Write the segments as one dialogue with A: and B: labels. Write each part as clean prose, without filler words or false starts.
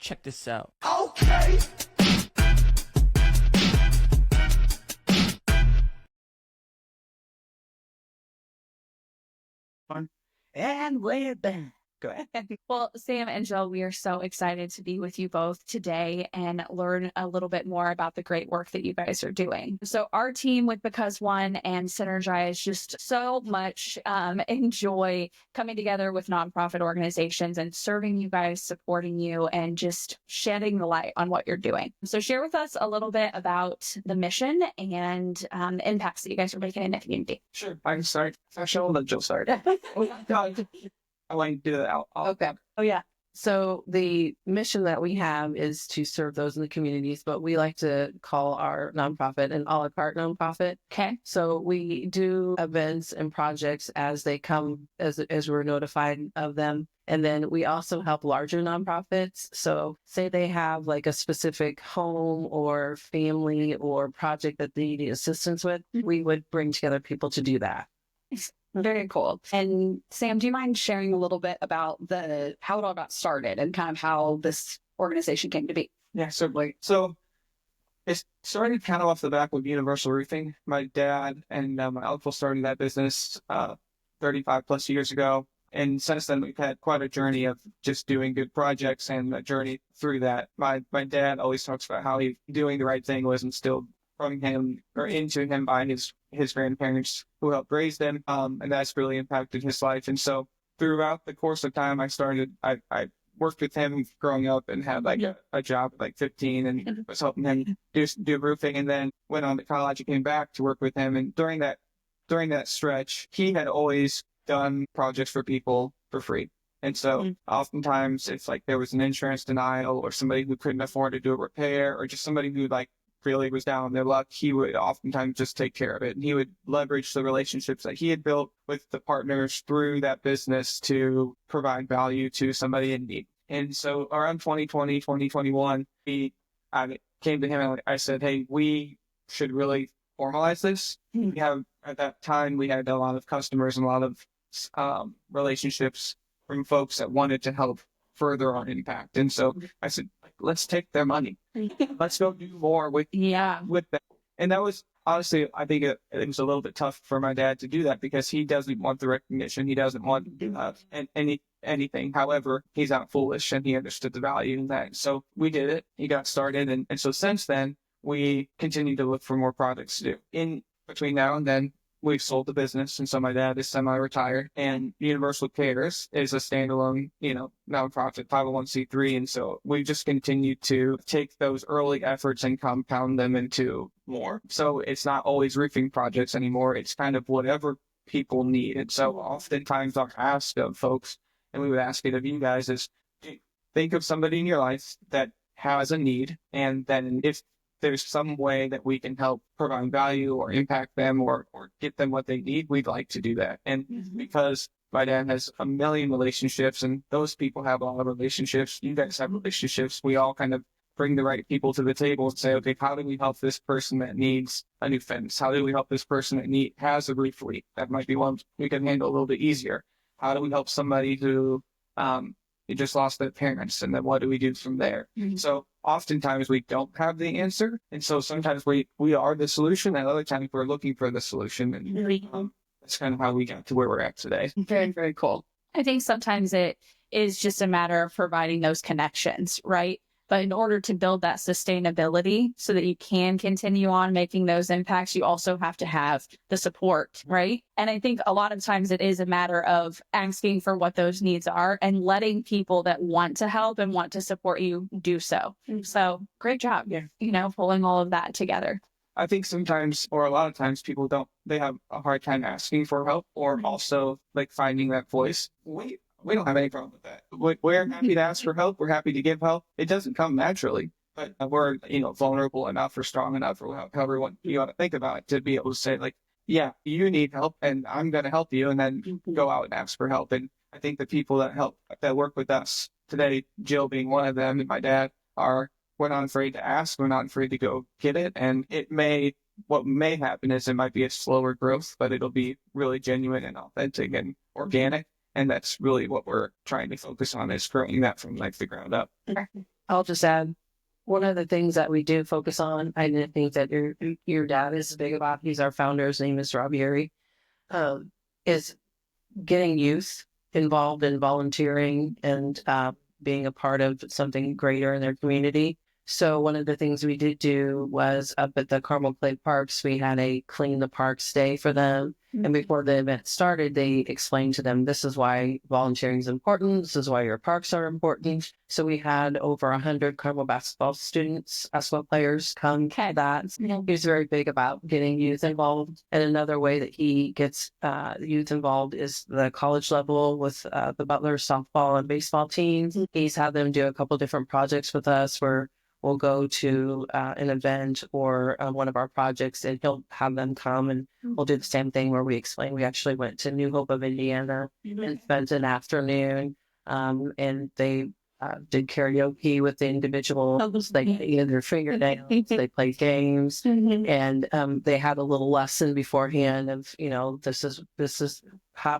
A: Check this out.
B: Okay. And we're back. Go ahead.
C: Well, Sam and Jill, we are so excited to be with you both today and learn a little bit more about the great work that you guys are doing. So our team with becauseOne and Synergize just so much enjoy coming together with nonprofit organizations and serving you guys, supporting you, and just shedding the light on what you're doing. So share with us a little bit about the mission and the impacts that you guys are making in the community.
B: Sure. I can start. I'll let Jill start. I want to do that out.
D: Okay.
C: Oh, yeah.
D: So the mission that we have is to serve those in the communities, but we like to call our nonprofit an a la carte nonprofit.
C: Okay.
D: So we do events and projects as they come, as we're notified of them. And then we also help larger nonprofits. So say they have like a specific home or family or project that they need assistance with, we would bring together people to do that.
C: Very cool. And Sam, do you mind sharing a little bit about how it all got started and kind of how this organization came to be?
B: Yeah, certainly. So it started kind of off the back with Universal Roofing. My dad and my uncle started that business 35 plus years ago. And since then, we've had quite a journey of just doing good projects and a journey through that. My dad always talks about how doing the right thing was instilled from him or into him by his grandparents who helped raise them. And that's really impacted his life. And so throughout the course of time, I worked with him growing up and had like a job at like 15 and was helping him do roofing, and then went on to college and came back to work with him. And during that stretch, he had always done projects for people for free. And so oftentimes it's like there was an insurance denial or somebody who couldn't afford to do a repair or just somebody who like really was down on their luck, he would oftentimes just take care of it. And he would leverage the relationships that he had built with the partners through that business to provide value to somebody in need. And so around 2020, 2021, I came to him and I said, hey, we should really formalize this. At that time, we had a lot of customers and a lot of relationships from folks that wanted to help further our impact. And so I said, let's take their money. Let's go do more with them. And that was honestly, I think it was a little bit tough for my dad to do that because he doesn't want the recognition. He doesn't want anything. However, he's not foolish and he understood the value in that. So we did it. He got started. And so since then, we continue to look for more projects to do. In between now and then, we've sold the business, and so my dad is semi-retired, and Universal Cares is a standalone, nonprofit 501c3, and so we just continue to take those early efforts and compound them into more. So it's not always roofing projects anymore. It's kind of whatever people need. And so oftentimes our ask of folks, and we would ask it of you guys, is think of somebody in your life that has a need, and then if there's some way that we can help provide value or impact them or get them what they need, we'd like to do that. And because my dad has a million relationships and those people have a lot of relationships, you guys have relationships, we all kind of bring the right people to the table and say, okay, how do we help this person that needs a new fence? How do we help this person that has a roof leak? That might be one we can handle a little bit easier. How do we help somebody who just lost their parents? And then what do we do from there? So oftentimes we don't have the answer. And so sometimes we are the solution, and other times we're looking for the solution. And that's kind of how we got to where we're at today.
C: Very, very cool. I think sometimes it is just a matter of providing those connections, right? But in order to build that sustainability so that you can continue on making those impacts, you also have to have the support, right? And I think a lot of times it is a matter of asking for what those needs are and letting people that want to help and want to support you do so. So great job, pulling all of that together.
B: I think sometimes, or a lot of times, people they have a hard time asking for help or also like finding that voice. We don't have any problem with that. We're happy to ask for help. We're happy to give help. It doesn't come naturally, but we're, vulnerable enough or strong enough or however you want to think about it to be able to say like, yeah, you need help and I'm going to help you, and then go out and ask for help. And I think the people that work with us today, Jill being one of them and my dad, we're not afraid to ask. We're not afraid to go get it. And what may happen is it might be a slower growth, but it'll be really genuine and authentic and organic. And that's really what we're trying to focus on, is growing that from like the ground up.
D: I'll just add one of the things that we do focus on. I didn't think that your dad is big about. He's our founder. His name is Robbie. Is getting youth involved in volunteering and being a part of something greater in their community. So one of the things we did do was up at the Carmel Clay Parks, we had a clean the parks day for them. And before the event started, they explained to them, this is why volunteering is important. This is why your parks are important. So we had over 100 Carmel basketball players come to that. He's very big about getting youth involved. And another way that he gets youth involved is the college level with the Butler softball and baseball teams. He's had them do a couple different projects with us where we'll go to an event or one of our projects, and he'll have them come, and we'll do the same thing where we explain. We actually went to New Hope of Indiana and spent an afternoon, and they did karaoke with the individuals. They painted their fingernails, they played games, and they had a little lesson beforehand of, this is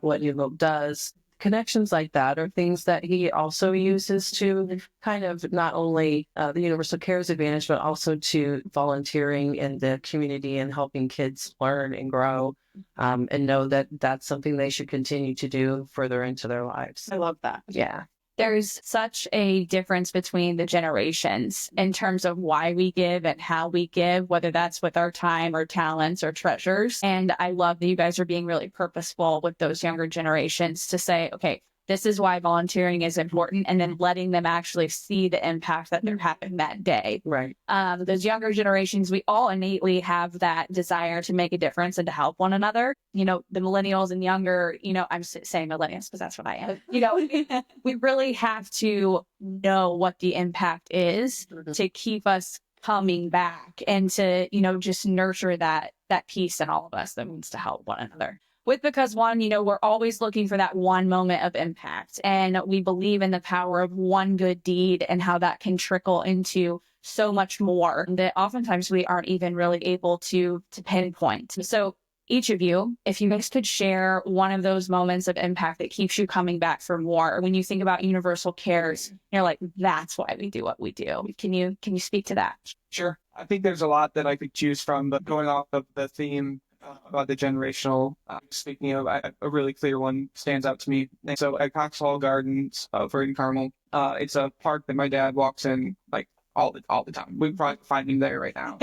D: what New Hope does. Connections like that are things that he also uses to kind of not only the Universal Cares Advantage, but also to volunteering in the community and helping kids learn and grow, and know that that's something they should continue to do further into their lives.
C: I love that.
D: Yeah.
C: There's such a difference between the generations in terms of why we give and how we give, whether that's with our time or talents or treasures. And I love that you guys are being really purposeful with those younger generations to say, okay, this is why volunteering is important, and then letting them actually see the impact that they're having that day.
D: Right.
C: Those younger generations, we all innately have that desire to make a difference and to help one another. The millennials and younger, I'm saying millennials because that's what I am. We really have to know what the impact is to keep us coming back and to, just nurture that piece in all of us that wants to help one another. With becauseOne, we're always looking for that one moment of impact. And we believe in the power of one good deed and how that can trickle into so much more that oftentimes we aren't even really able to pinpoint. So each of you, if you guys could share one of those moments of impact that keeps you coming back for more. When you think about Universal Cares, you're like, that's why we do what we do. Can you speak to that?
B: Sure. I think there's a lot that I could choose from, but going off of the theme about the generational, speaking of, a really clear one stands out to me. And so at Cox Hall Gardens over in Carmel, it's a park that my dad walks in like all the time. We probably find him there right now.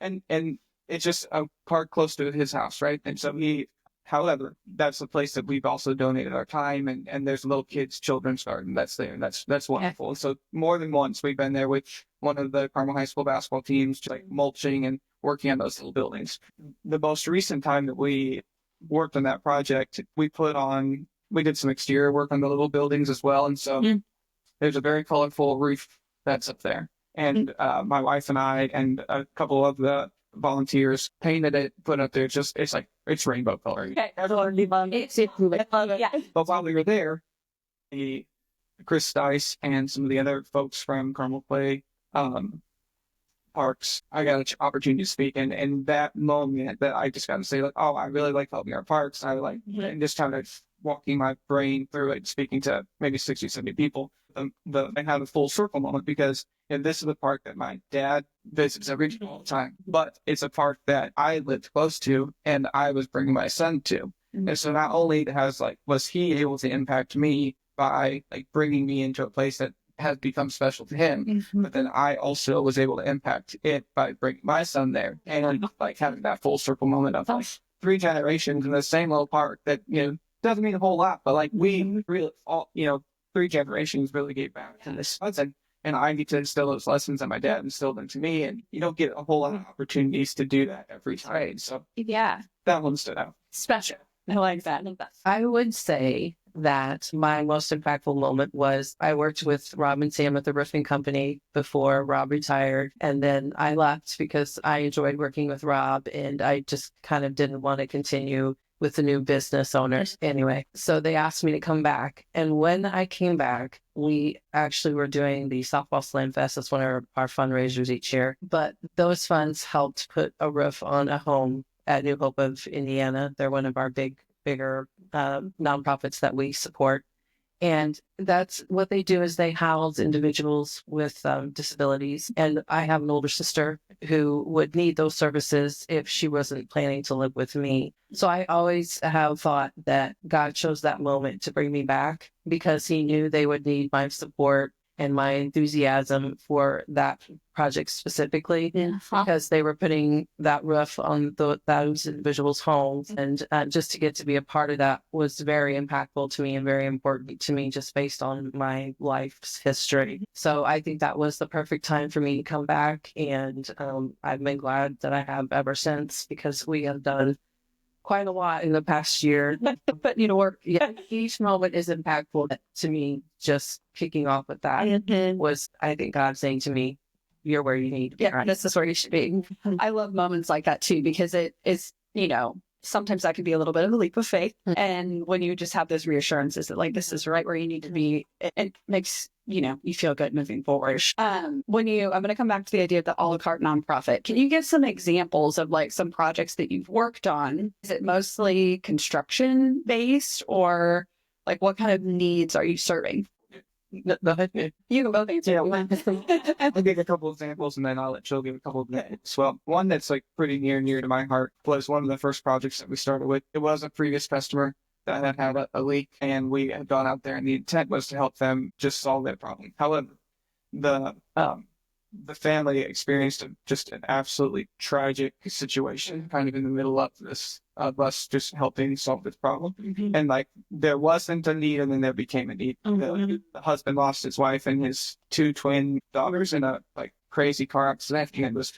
B: and it's just a park close to his house, right? And so however, that's the place that we've also donated our time, and there's a little children's garden that's there. That's wonderful. So more than once we've been there with one of the Carmel High School basketball teams, just like mulching and working on those little buildings. The most recent time that we worked on that project, we did some exterior work on the little buildings as well. And so there's a very colorful roof that's up there. And my wife and I and a couple of the volunteers painted it, put it up there. It's rainbow color.
C: Okay.
B: Yeah. But while we were there, Chris Stice and some of the other folks from Carmel Clay Parks, I got an opportunity to speak, and that moment that I just got to say, like, oh, I really like helping our parks. I like, and just kind of walking my brain through it, speaking to maybe 60, 70 people, and have a full circle moment, because this is the park that my dad visits every day all the time, but it's a park that I lived close to and I was bringing my son to. And so not only was he able to impact me by bringing me into a place that has become special to him, but then I also was able to impact it by bringing my son there, and having that full circle moment of 3 generations in the same little park that doesn't mean a whole lot, but we really all 3 generations really gave back to this lesson, and I get to instill those lessons that my dad instilled into me, and you don't get a whole lot of opportunities to do that every time. So
C: yeah,
B: that one stood out.
C: Special. I like that.
D: I would say that my most impactful moment was I worked with Rob and Sam at the roofing company before Rob retired. And then I left because I enjoyed working with Rob, and I just kind of didn't want to continue with the new business owners anyway. So they asked me to come back. And when I came back, we actually were doing the Softball Slam Fest. That's one of our fundraisers each year. But those funds helped put a roof on a home at New Hope of Indiana. They're one of our bigger nonprofits that we support. And that's what they do, is they house individuals with disabilities. And I have an older sister who would need those services if she wasn't planning to live with me. So I always have thought that God chose that moment to bring me back, because he knew they would need my support and my enthusiasm for that project specifically, because they were putting that roof on those individuals' homes. And just to get to be a part of that was very impactful to me and very important to me, just based on my life's history. So I think that was the perfect time for me to come back. And I've been glad that I have ever since, because we have done quite a lot in the past year. But each moment is impactful to me. Just kicking off with that was, I think, God saying to me, "You're where you need to be."
A: Yeah, this is where you should be. I love moments like that too, because it is, sometimes that can be a little bit of a leap of faith. And when you just have those reassurances that, like, this is right where you need to be, it makes, you feel good moving forward. I'm going to come back to the idea of the a la carte nonprofit. Can you give some examples of like some projects that you've worked on? Is it mostly construction based, or like what kind of needs are you serving?
D: Go ahead.
A: You can both answer.
B: I'll give a couple examples, and then I'll let Jill give a couple of examples. Well, one that's like pretty near to my heart was one of the first projects that we started with. It was a previous customer that had had a leak, and we had gone out there, and the intent was to help them just solve that problem. However, the family experienced just an absolutely tragic situation, kind of in the middle of this, of us just helping solve this problem. And like, there wasn't a need, and then there became a need. The husband lost his wife and his 2 twin daughters in a like crazy car accident,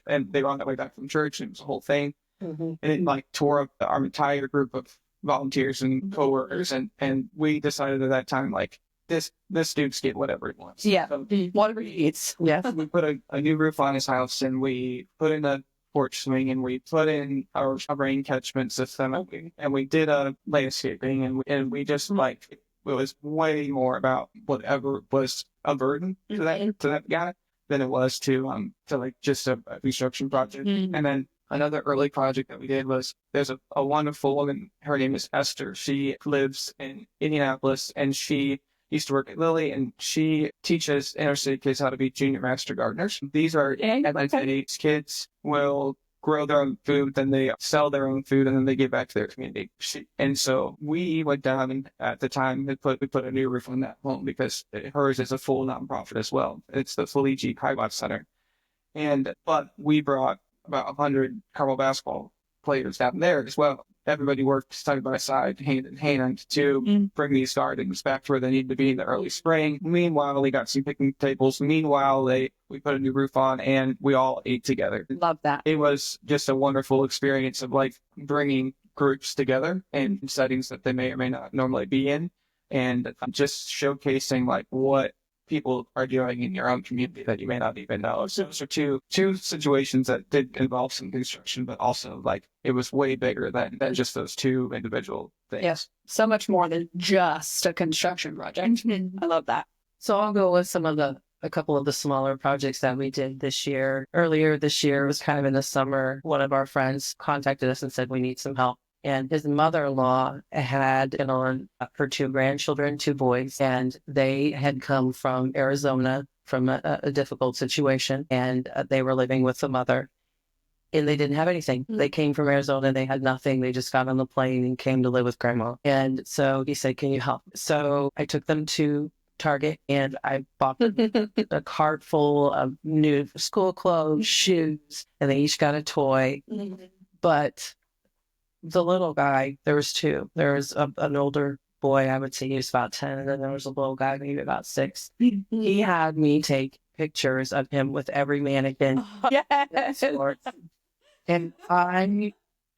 B: and they were on their way back from church, and it was a whole thing. And it like tore up our entire group of volunteers and coworkers, and we decided at that time, like, this dude's get whatever he wants.
A: Yeah,
B: So
A: whatever he needs.
D: Yeah.
B: we put a new roof on his house, and we put in a porch swing, and we put in our rain catchment system, and we did a landscaping, and we just like, it was way more about whatever was a burden to that guy than it was to like just a construction project. And then another early project that we did was, there's a wonderful woman, her name is Esther. She lives in Indianapolis, and she used to work at Lilly, and she teaches inner city kids how to be junior master gardeners. These are kids will grow their own food, then they sell their own food, and then they give back to their community. And so we went down, and at the time we put a new roof on that home, because hers is a full nonprofit as well. It's the Felici Kaiwat Center. But we brought about 100 Carmel basketball players down there as well. Everybody worked side by side, hand in hand, to bring these gardens back to where they need to be in the early spring. Meanwhile, we got some picnic tables. Meanwhile, we put a new roof on, and we all ate together.
A: Love that.
B: It was just a wonderful experience of like bringing groups together in settings that they may or may not normally be in, and just showcasing like what people are doing in your own community that you may not even know. So those are two situations that did involve some construction, but also like it was way bigger than just those two individual things.
A: Yes, so much more than just a construction project. I love that.
D: So I'll go with a couple of the smaller projects that we did this year. Earlier this year, it was kind of in the summer, one of our friends contacted us and said, we need some help. And his mother-in-law had on her 2 grandchildren, 2 boys, and they had come from Arizona from a difficult situation, and they were living with the mother. And they didn't have anything. They came from Arizona. They had nothing. They just got on the plane and came to live with grandma. And so he said, can you help? So I took them to Target, and I bought them a cart full of new school clothes, shoes, and they each got a toy. But the little guy, there was 2. There was an older boy, I would say he was about 10, and then there was a little guy, maybe about 6. He had me take pictures of him with every mannequin.
A: Yes.
D: And and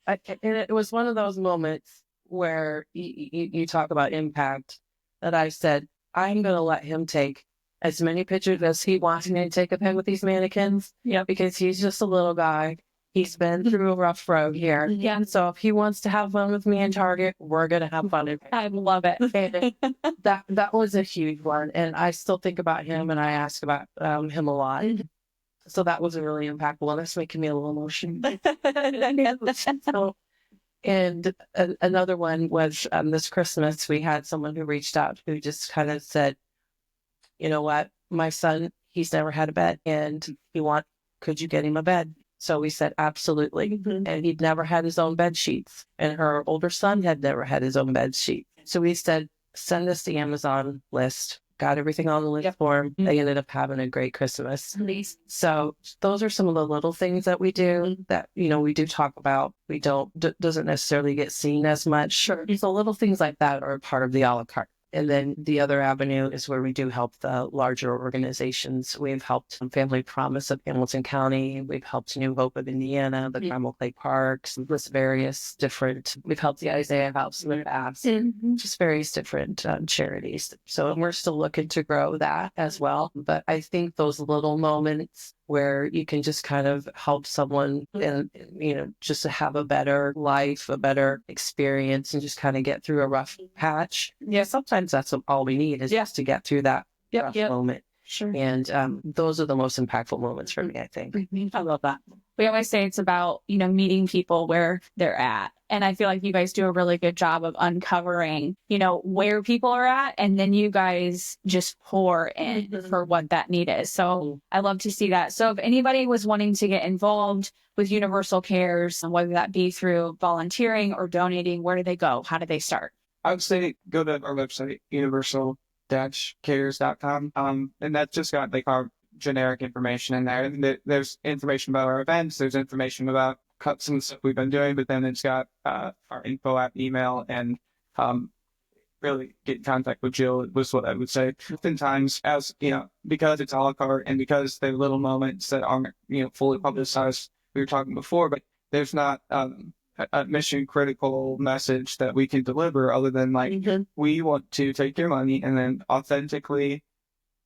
D: it was one of those moments where you talk about impact, that I said, I'm going to let him take as many pictures as he wants me to take of him with these mannequins.
A: Yeah.
D: Because he's just a little guy. He's been through a rough road here.
A: Yeah.
D: So if he wants to have fun with me in Target, we're going to have fun.
A: I love it.
D: And that was a huge one. And I still think about him, and I ask about him a lot. So that was really impactful. And that's making me a little emotional. So And another one was this Christmas, we had someone who reached out who just kind of said, you know what, my son, he's never had a bed and could you get him a bed? So we said, absolutely. And he'd never had his own bed sheets. And her older son had never had his own bed sheet. So we said, send us the Amazon list. Got everything on the list for him. They ended up having a great Christmas. So those are some of the little things that we do that, we do talk about. We doesn't necessarily get seen as much. Sure. So little things like that are part of the a la carte. And then the other avenue is where we do help the larger organizations. We've helped Family Promise of Hamilton County. We've helped New Hope of Indiana, the Primal Clay Parks, various different, we've helped the Isaiah House in the past, just various different charities. So we're still looking to grow that as well. But I think those little moments where you can just kind of help someone and, just to have a better life, a better experience, and just kind of get through a rough patch. Yeah, sometimes that's all we need is just to get through that rough moment. Sure. And those are the most impactful moments for me, I think.
C: I love that. We always say it's about, meeting people where they're at. And I feel like you guys do a really good job of uncovering, where people are at. And then you guys just pour in for what that need is. So I love to see that. So if anybody was wanting to get involved with Universal Cares, whether that be through volunteering or donating, where do they go? How do they start?
B: I would say go to our website, universal-cares.com. And that's just got like our generic information in there. And there's information about our events. There's information about some of the stuff we've been doing, but then it's got our info app, email, and really get in contact with Jill was what I would say. Oftentimes, as because it's a la carte and because they're little moments that aren't fully publicized, we were talking before, but there's not a mission critical message that we can deliver other than we want to take your money and then authentically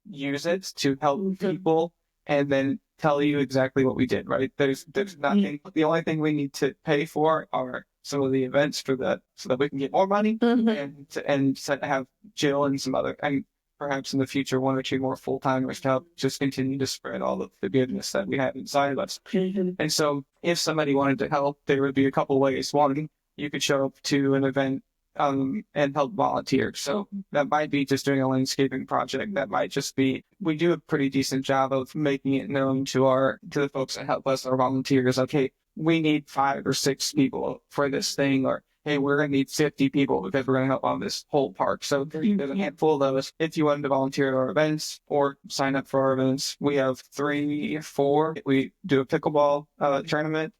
B: use it to help people and then tell you exactly what we did, right? There's nothing. The only thing we need to pay for are some of the events for that so that we can get more money and to have Jill and some other, and perhaps in the future, 1 or 2 more full-timers to help just continue to spread all of the goodness that we have inside of us. And so if somebody wanted to help, there would be a couple ways. One, you could show up to an event and help volunteer. So that might be just doing a landscaping project. That might just be, we do a pretty decent job of making it known to the folks that help us, our volunteers, like, hey, we need 5 or 6 people for this thing, or hey, we're going to need 50 people because we're going to help on this whole park. So there's a handful of those. If you wanted to volunteer at our events or sign up for our events, we have 3 or 4. We do a pickleball tournament,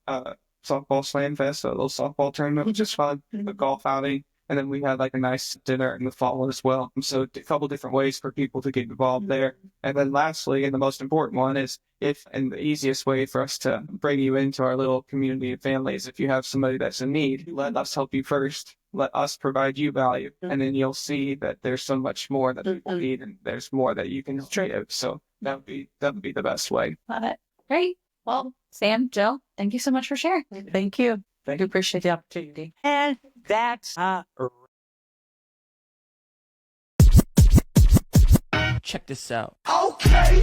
B: softball slam fest, so a little softball tournament, which is fun, a golf outing. And then we had like a nice dinner in the fall as well. So a couple different ways for people to get involved there. And then lastly, and the most important one is and the easiest way for us to bring you into our little community of families, if you have somebody that's in need, let us help you first. Let us provide you value. And then you'll see that there's so much more that people need and there's more that you can give. So that would be the best way.
C: Love it. Great. Well, Sam, Jill, thank you so much for sharing.
D: Thank you. I do appreciate the opportunity.
E: And that's check this out.
F: Okay.